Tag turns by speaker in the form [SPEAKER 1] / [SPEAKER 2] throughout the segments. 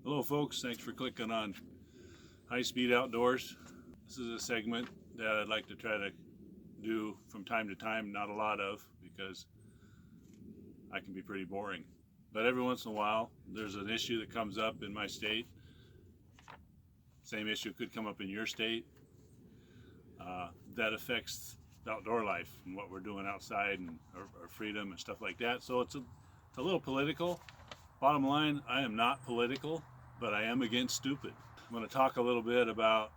[SPEAKER 1] Hello folks, thanks for clicking on High Speed Outdoors. This is a segment that I'd like to try to do from time to time, not a lot of, because I can be pretty boring. But every once in a while, there's an issue that comes up in my state. Same issue could come up in your state that affects outdoor life and what we're doing outside and our freedom and stuff like that. So it's a little political. Bottom line, I am not political, but I am against stupid. I'm going to talk a little bit about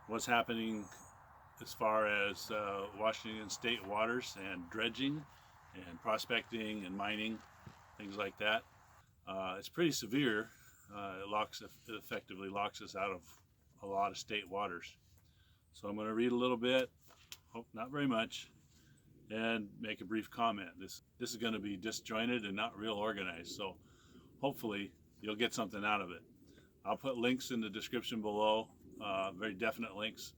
[SPEAKER 1] what's happening as far as Washington state waters and dredging and prospecting and mining, things like that. It's pretty severe. It effectively locks us out of a lot of state waters. So I'm going to read a little bit, hope not very much, and make a brief comment. This is going to be disjointed and not real organized, so hopefully you'll get something out of it. I'll put links in the description below, very definite links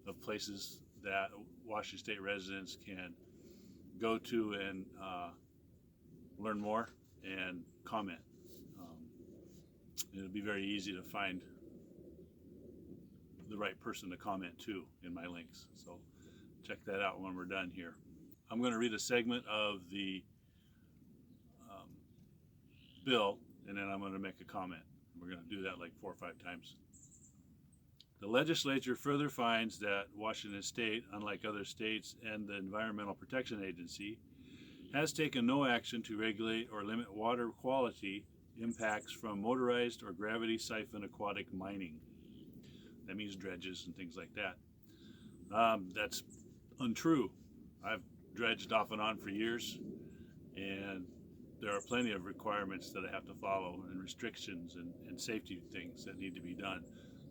[SPEAKER 1] of places that Washington State residents can go to and learn more and comment. It'll be very easy to find the right person to comment to in my links, so check that out when we're done here. I'm going to read a segment of the bill, and then I'm going to make a comment. We're going to do that like 4 or 5 times. The legislature further finds that Washington State, unlike other states and the Environmental Protection Agency, has taken no action to regulate or limit water quality impacts from motorized or gravity siphon aquatic mining. That means dredges and things like that. That's untrue. I've dredged off and on for years, and there are plenty of requirements that I have to follow and restrictions and safety things that need to be done.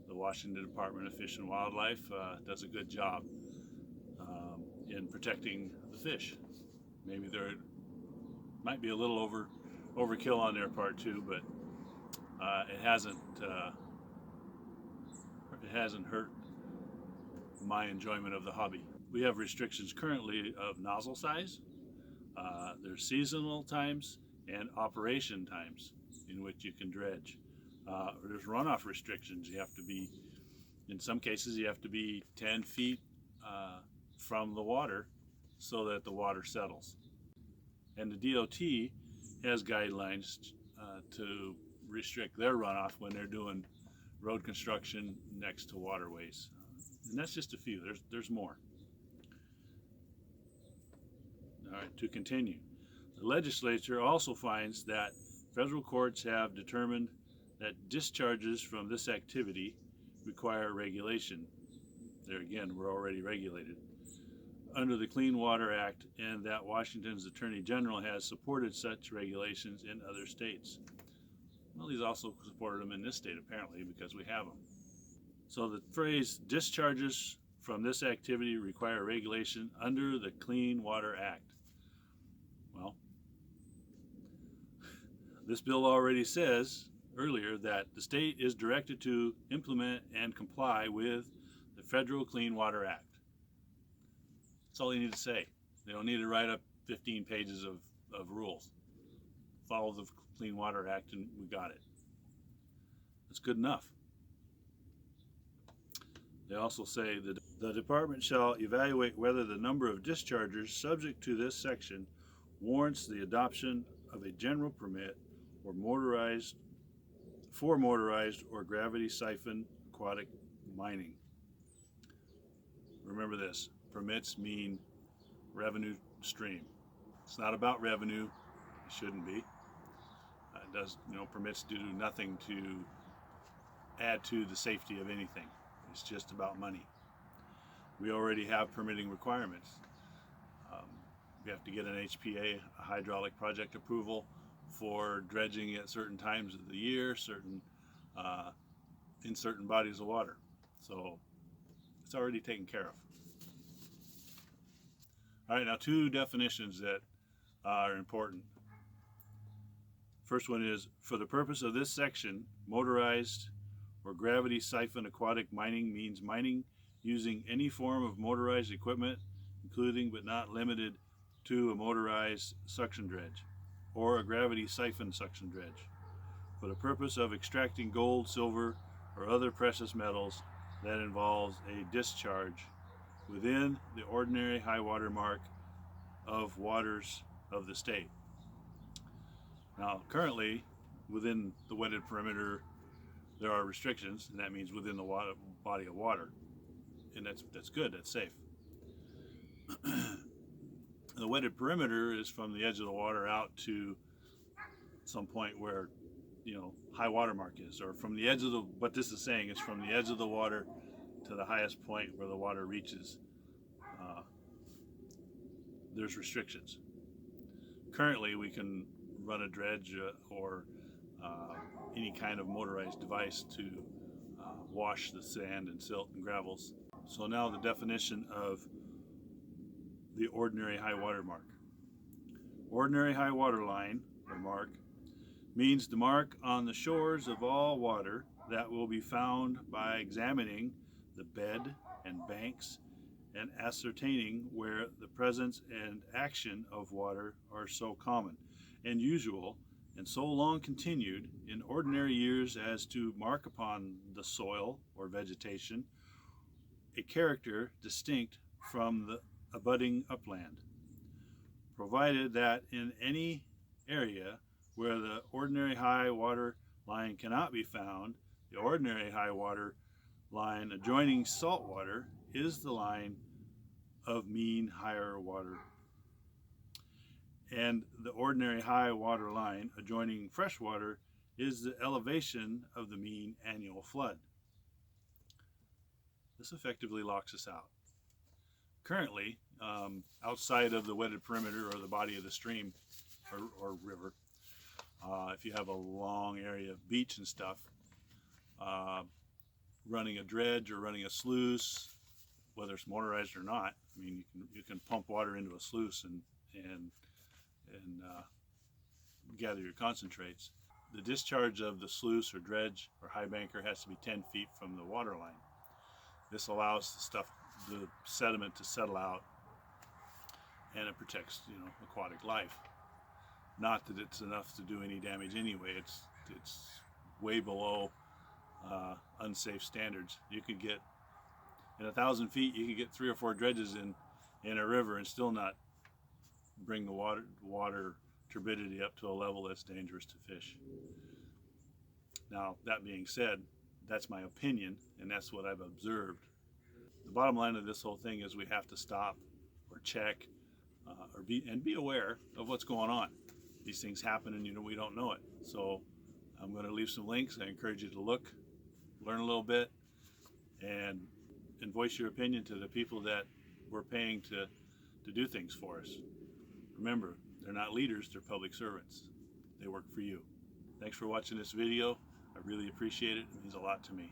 [SPEAKER 1] The Washington Department of Fish and Wildlife does a good job in protecting the fish. Maybe there might be a little overkill on their part too, but it hasn't hurt my enjoyment of the hobby. We have restrictions currently of nozzle size. There's seasonal times and operation times in which you can dredge. There's runoff restrictions. You have to be, in some cases, you have to be 10 feet from the water so that the water settles. And the DOT has guidelines to restrict their runoff when they're doing road construction next to waterways. And that's just a few. There's more. All right, to continue. The legislature also finds that federal courts have determined that discharges from this activity require regulation. There again, we're already regulated under the Clean Water Act, and that Washington's Attorney General has supported such regulations in other states. Well, he's also supported them in this state apparently because we have them. So the phrase discharges from this activity require regulation under the Clean Water Act. Well, this bill already says earlier that the state is directed to implement and comply with the Federal Clean Water Act. That's all they need to say. They don't need to write up 15 pages of rules. Follow the Clean Water Act and we got it. That's good enough. They also say that the department shall evaluate whether the number of dischargers subject to this section warrants the adoption of a general permit or motorized or gravity siphon aquatic mining. Remember this, permits mean revenue stream. It's not about revenue, it shouldn't be. Permits do nothing to add to the safety of anything. It's just about money. We already have permitting requirements. We have to get an HPA, a hydraulic project approval, for dredging at certain times of the year, in certain bodies of water. So it's already taken care of. All right, now 2 definitions that are important. First one is, for the purpose of this section, motorized or gravity siphon aquatic mining means mining using any form of motorized equipment, including but not limited to a motorized suction dredge or a gravity siphon suction dredge, for the purpose of extracting gold, silver, or other precious metals that involves a discharge within the ordinary high water mark of waters of the state. Now, currently, within the wetted perimeter, there are restrictions, and that means within the body of water, and that's good, that's safe. The wetted perimeter is from the edge of the water out to some point where, high water mark is, or from the edge of what this is saying is from the edge of the water to the highest point where the water reaches. There's restrictions. Currently, we can run a dredge or any kind of motorized device to wash the sand and silt and gravels. So now the definition of the ordinary high water mark. Ordinary high water line, or mark, means the mark on the shores of all water that will be found by examining the bed and banks and ascertaining where the presence and action of water are so common and usual and so long continued in ordinary years as to mark upon the soil or vegetation a character distinct from the abutting upland, provided that in any area where the ordinary high water line cannot be found, the ordinary high water line adjoining salt water is the line of mean higher water, and the ordinary high water line adjoining fresh water is the elevation of the mean annual flood. This effectively locks us out. Currently, outside of the wetted perimeter or the body of the stream or river, if you have a long area of beach and stuff, running a dredge or running a sluice, whether it's motorized or not, I mean, you can pump water into a sluice and gather your concentrates. The discharge of the sluice or dredge or high banker has to be 10 feet from the water line. This allows the sediment to settle out, and it protects, aquatic life. Not that it's enough to do any damage anyway. It's way below unsafe standards. You could get in 1,000 feet, you could get 3 or 4 dredges in a river and still not bring the water turbidity up to a level that's dangerous to fish. Now, that being said, that's my opinion, and that's what I've observed. The bottom line of this whole thing is we have to stop or check or be aware of what's going on. These things happen, and we don't know it. So I'm going to leave some links. I encourage you to look, learn a little bit, and voice your opinion to the people that we're paying to do things for us. Remember, they're not leaders, they're public servants. They work for you. Thanks for watching this video. I really appreciate it. It means a lot to me.